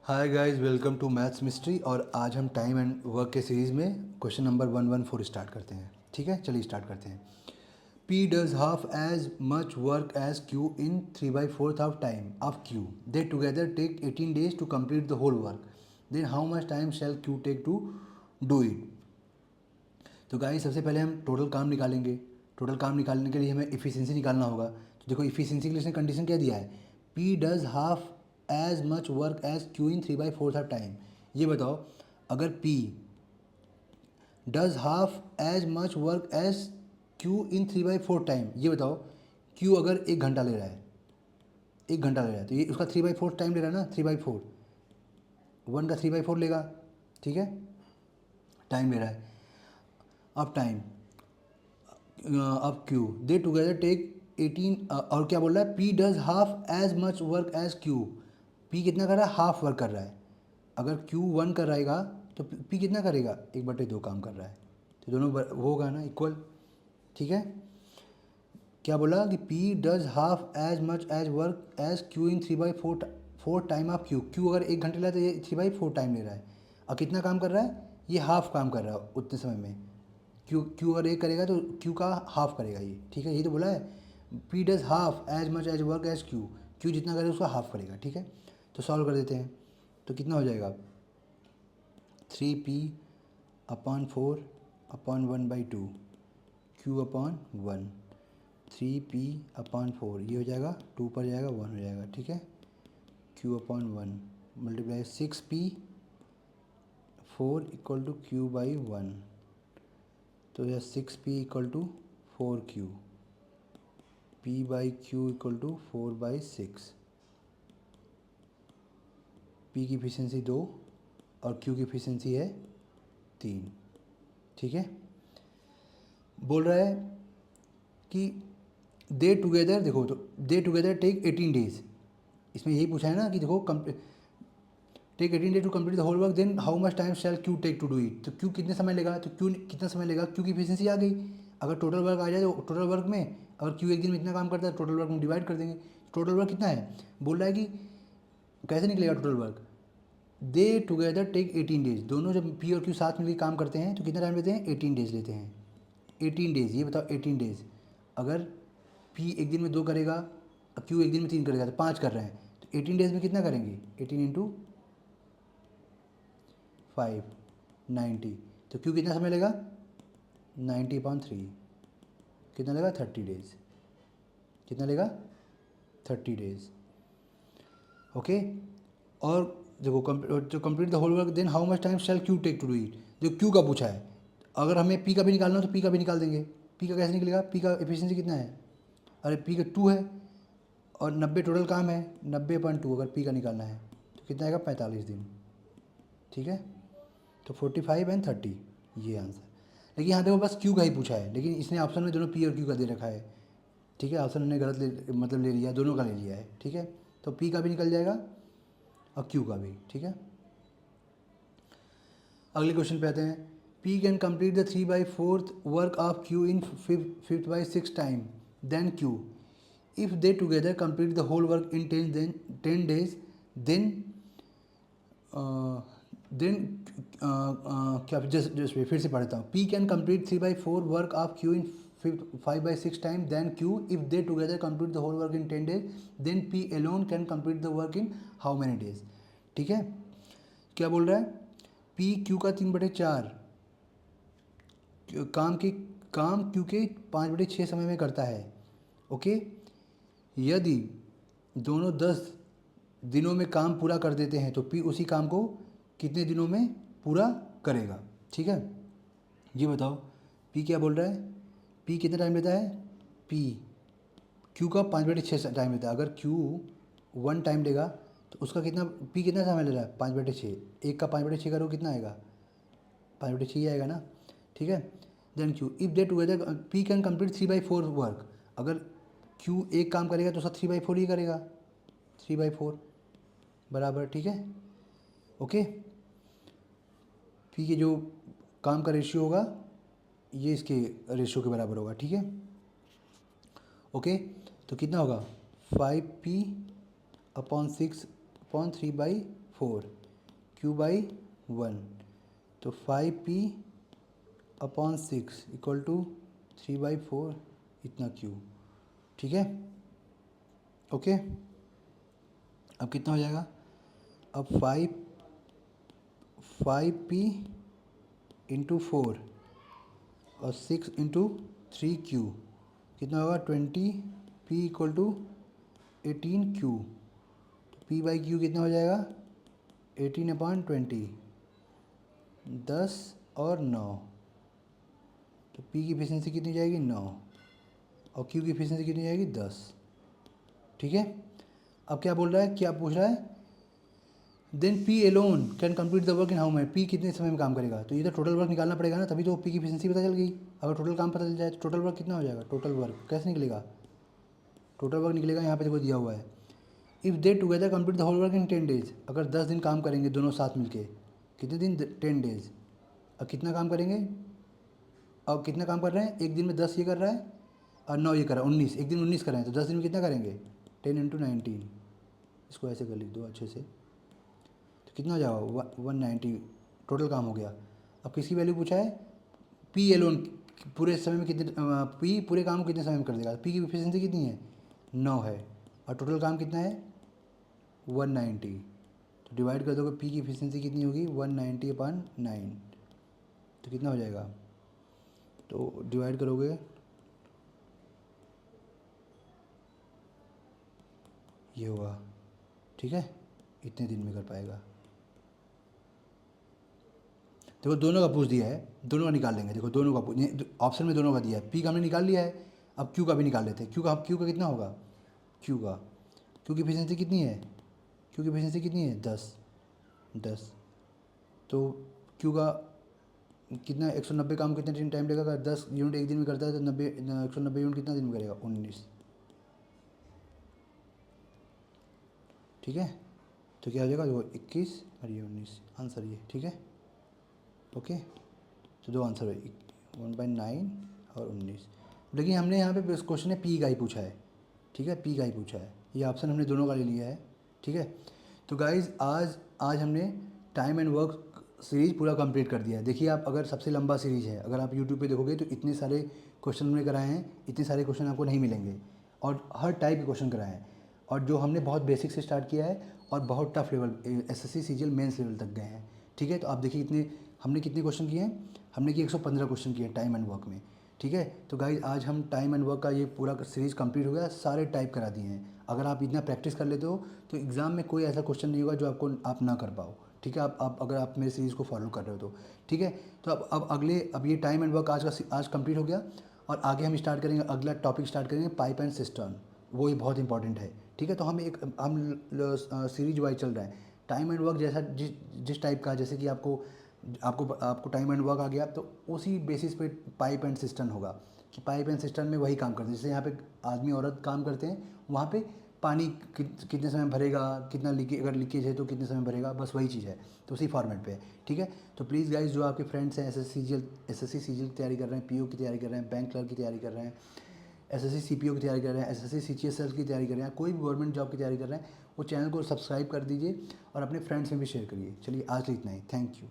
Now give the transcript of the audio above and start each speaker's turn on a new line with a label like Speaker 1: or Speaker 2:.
Speaker 1: Hi guys, welcome to maths mystery. और आज हम टाइम एंड वर्क के सीरीज़ में क्वेश्चन नंबर 114 स्टार्ट करते हैं। ठीक है, चलिए स्टार्ट करते हैं। P does half as much work as Q in 3/4 of time of Q. They together take 18 days to complete the whole work. Then how much time shall Q take to do it? तो guys सबसे पहले हम total काम निकालेंगे। Total काम निकालने के लिए हमें इफ़िशिएंसी निकालना होगा। तो देखो इफ़िशिएंसी के लिए इसने कंडीशन क्या दिया है, P does half as much work as Q in 3/4 of time. ये बताओ, अगर P does half as much work as Q in 3/4 time, ये बताओ Q अगर 1 घंटा ले रहा है, 1 घंटा ले रहा है, तो ये उसका 3/4 टाइम ले रहा है ना, 3/4, 1 का 3/4 लेगा। ठीक है, टाइम ले रहा है। अब टाइम अब क्यू दे टुगेदर टेक 18, और क्या बोल रहा है, P does half as much work as Q. पी कितना कर रहा है, हाफ वर्क कर रहा है। अगर क्यू 1 कर रहेगा तो पी कितना करेगा, 1/2 काम कर रहा है। तो दोनों वो होगा ना, इक्वल। ठीक है, क्या बोला कि P does half as much as work as Q in 3/4 time of Q. Q अगर 1 घंटे ले रहा है तो ये 3/4 टाइम ले रहा है। और कितना काम कर रहा है, ये हाफ काम कर रहा है उतने समय में। क्यू अगर 1 करेगा तो क्यू का हाफ करेगा ये। ठीक है, ये तो बोला है, P does half as much as work as Q. Q जितना करे उसका हाफ करेगा। ठीक है, तो सॉल्व कर देते हैं। तो कितना हो जाएगा, 3p/4/1/2 Q/1, 3p/4, ये हो जाएगा 2 पर जाएगा 1 हो जाएगा। ठीक है, Q/1 multiply 6p/4 equal to Q/1। तो यह 6p = 4Q, P/Q = 4/6। P की इफिशियंसी 2 और Q की इफिशियंसी है 3। ठीक है, बोल रहा है कि दे टुगेदर, देखो तो दे टुगेदर टेक 18 डेज। इसमें यही पूछा है ना कि देखो take 18 days to complete the whole work, then how much time shall Q take to do it. तो क्यू कितने समय लेगा, तो क्यू कितना समय लेगा, क्यू की इफिशियंसी आ गई। अगर टोटल वर्क आ जाए तो टोटल वर्क में, अगर क्यू एक दिन में इतना काम करता है, टोटल वर्क में डिवाइड कर देंगे। टोटल वर्क कितना है, बोल रहा है कि कैसे निकलेगा total work. They together take 18 days, दोनों जब पी और क्यू साथ में भी काम करते हैं तो कितना टाइम लेते हैं, 18 डेज लेते हैं। 18 डेज, ये बताओ 18 डेज। अगर पी एक दिन में 2 करेगा और क्यू एक दिन में 3 करेगा, तो 5 कर रहे हैं, तो 18 डेज में कितना करेंगे, 18 × 5, 90। तो क्यू कितना समय लेगा, 90/3, कितना लेगा, 30 डेज। कितना लेगा, 30 डेज। ओके, और देखो जो complete the whole work, then how much time shall Q take to do it. जो क्यू का पूछा है, अगर हमें पी का भी निकालना हो तो पी का भी निकाल देंगे। पी का कैसे निकलेगा, पी का एफिशिएंसी कितना है, अरे पी का 2 है और 90 टोटल काम है, 90/2 अगर पी का निकालना है तो कितना आएगा, 45 दिन। ठीक है, तो 45 एंड 30, ये आंसर। लेकिन यहाँ देखो बस क्यू का ही पूछा है, लेकिन इसने ऑप्शन में दोनों पी और क्यू का दे रखा है। ठीक है, ऑप्शन ने गलत मतलब ले लिया, दोनों का ले लिया है। ठीक है, तो पी का भी निकल जाएगा और क्यू का भी। ठीक है, अगले क्वेश्चन पे आते हैं। P can complete the 3/4 work of Q in 5/6 time than Q. If they together complete the whole work in 10 days, then then क्या, जस्ट फिर से पढ़ता हूँ। P can complete 3/4 work of Q in 5/6 time than Q. If they together complete the whole work in 10 days, then P alone can complete the work in how many days. ठीक है, क्या बोल रहा है, पी क्यू का 3/4 काम Q के 5/6 समय में करता है। ओके, यदि दोनों 10 दिनों में काम पूरा कर देते हैं तो पी उसी काम को कितने दिनों में पूरा करेगा। ठीक है, ये बताओ पी क्या बोल रहा है, पी कितना टाइम लेता है, पी क्यू का 5/6 टाइम लेता है। अगर क्यू 1 टाइम लेगा तो उसका कितना, पी कितना समय ले रहा है, 5/6। 1 का 5/6 करो कितना आएगा, 5/6 ही आएगा ना। ठीक है, then Q if they together P can complete 3/4 work. अगर क्यू एक काम करेगा तो उसका 3/4 ही करेगा, 3/4 बराबर। ठीक है, ओके, पी के जो काम का रेशियो होगा ये इसके रेशियो के बराबर होगा। ठीक है, ओके, तो कितना होगा, 5p/6/3/4 4, Q/1, तो 5P/6 इक्वल टू 3/4 इतना Q, ठीक है। ओके, अब कितना हो जाएगा, अब 5P/4 और 6/3Q कितना होगा, 20P = 18Q, तो P/Q कितना हो जाएगा, 18/20, 10 और 9, तो P की एफिशिएंसी कितनी जाएगी, 9, और Q की एफिशिएंसी कितनी जाएगी, 10, ठीक है। अब क्या बोल रहा है, क्या पूछ रहा है, then P alone can complete the work in how much, P कितने समय में काम करेगा, तो ये तो टोटल वर्क निकालना पड़ेगा ना, तभी तो P की एफिशिएंसी पता चल गई। अगर टोटल काम पता चल जाए तो टोटल वर्क कितना हो जाएगा, टोटल वर्क कैसे निकलेगा, टोटल वर्क निकलेगा, यहाँ पे देखो दिया हुआ है, if they together complete the whole work in 10 days, अगर 10 दिन काम करेंगे दोनों साथ मिलके, कितने दिन, 10 days, अब कितना काम करेंगे, और कितना काम कर रहे हैं, एक दिन में 10 ये कर रहा है और 9 ये कर रहा है, 19, एक दिन 19 कर रहे हैं, तो 10 दिन में कितना करेंगे, 10 × 19, इसको ऐसे कर लिख दो अच्छे से, तो कितना हो जाएगा, 190 टोटल काम हो गया। अब किसकी वैल्यू पूछा है, P एलोन पूरे समय में कितने, P पूरे काम को कितने समय में कर देगा, P की एफिशिएंसी कितनी है, 9 है, और टोटल काम कितना है, 190, तो डिवाइड कर दोगे, P की एफिशिएंसी कितनी होगी, 190/9, तो कितना हो जाएगा, तो डिवाइड करोगे, ये होगा, ठीक है, इतने दिन में कर पाएगा। देखो दोनों का पूछ दिया है, दोनों का निकाल लेंगे, देखो दोनों का ऑप्शन में दोनों का दिया है, P का हमने निकाल लिया है, अब Q का भी निकाल लेते हैं, Q का कितना होगा, Q की एफिशिएंसी कितनी है, Q की एफिशिएंसी कितनी है, 10, तो Q का कितना, 190 काम कितने टाइम लेगा, अगर 10 यूनिट एक दिन में करता है तो 190 यूनिट कितना दिन में करेगा, 19, ठीक है, तो क्या हो जाएगा, देखो 21 और ये 19, आंसर ये, ठीक है। ओके, तो दो आंसर है, 1/9 और 19, लेकिन हमने यहाँ पे क्वेश्चन है P का ही पूछा है, ठीक है, P का ही पूछा है, ये ऑप्शन हमने दोनों का ले लिया है, ठीक है। तो गाइज़ आज हमने टाइम एंड वर्क सीरीज़ पूरा कंप्लीट कर दिया है। देखिए आप, अगर सबसे लंबा सीरीज़ है, अगर आप यूट्यूब पे देखोगे तो इतने सारे क्वेश्चन हमने कराए हैं, इतने सारे क्वेश्चन आपको नहीं मिलेंगे, और हर टाइप के क्वेश्चन कराए हैं, और जो हमने बहुत बेसिक से स्टार्ट किया है और बहुत tough level SSC CGL mains level तक गए हैं, ठीक है। तो आप देखिए इतने हमने कितने क्वेश्चन किए हैं, हमने किए 115 क्वेश्चन किए टाइम एंड वर्क में, ठीक है। तो गाइज आज हम टाइम एंड वर्क का ये पूरा सीरीज़ कंप्लीट हो गया, सारे टाइप करा दिए हैं। अगर आप इतना प्रैक्टिस कर लेते हो तो एग्ज़ाम में कोई ऐसा क्वेश्चन नहीं होगा जो आप ना कर पाओ, ठीक है। आप अगर आप मेरे सीरीज़ को फॉलो कर रहे हो तो, ठीक है। तो अब ये टाइम एंड वर्क आज कंप्लीट हो गया, और आगे हम स्टार्ट करेंगे, अगला टॉपिक स्टार्ट करेंगे पाइप एंड सिस्टर्न, वो ही बहुत इंपॉर्टेंट है, ठीक है। तो हम सीरीज वाइज चल रहा है, टाइम एंड वर्क जैसा जिस टाइप का, जैसे कि आपको टाइम एंड वर्क आ गया, तो उसी बेसिस पे पाइप एंड सिस्टम होगा, कि पाइप एंड सिस्टम में वही काम करते हैं, जैसे यहाँ पे आदमी औरत काम करते हैं, वहाँ पे पानी कितने समय भरेगा, कितना लीकेज, अगर लीकेज है तो कितने समय भरेगा, बस वही चीज़ है, तो उसी फॉर्मेट पे है, ठीक है। तो प्लीज़ गाइज, जो आपके फ्रेंड्स हैं SSC CGL की तैयारी कर रहे हैं, PO की तैयारी कर रहे हैं, बैंक क्लर्क की तैयारी कर रहे हैं, SSC CPO की तैयारी कर रहे हैं, SSC CGL की तैयारी कर रहे हैं, कोई भी गवर्नमेंट जॉब की तैयारी कर रहे हैं, वो चैनल को सब्सक्राइब कर दीजिए और अपने फ्रेंड्स में भी शेयर करिए। चलिए आज इतना ही, थैंक यू।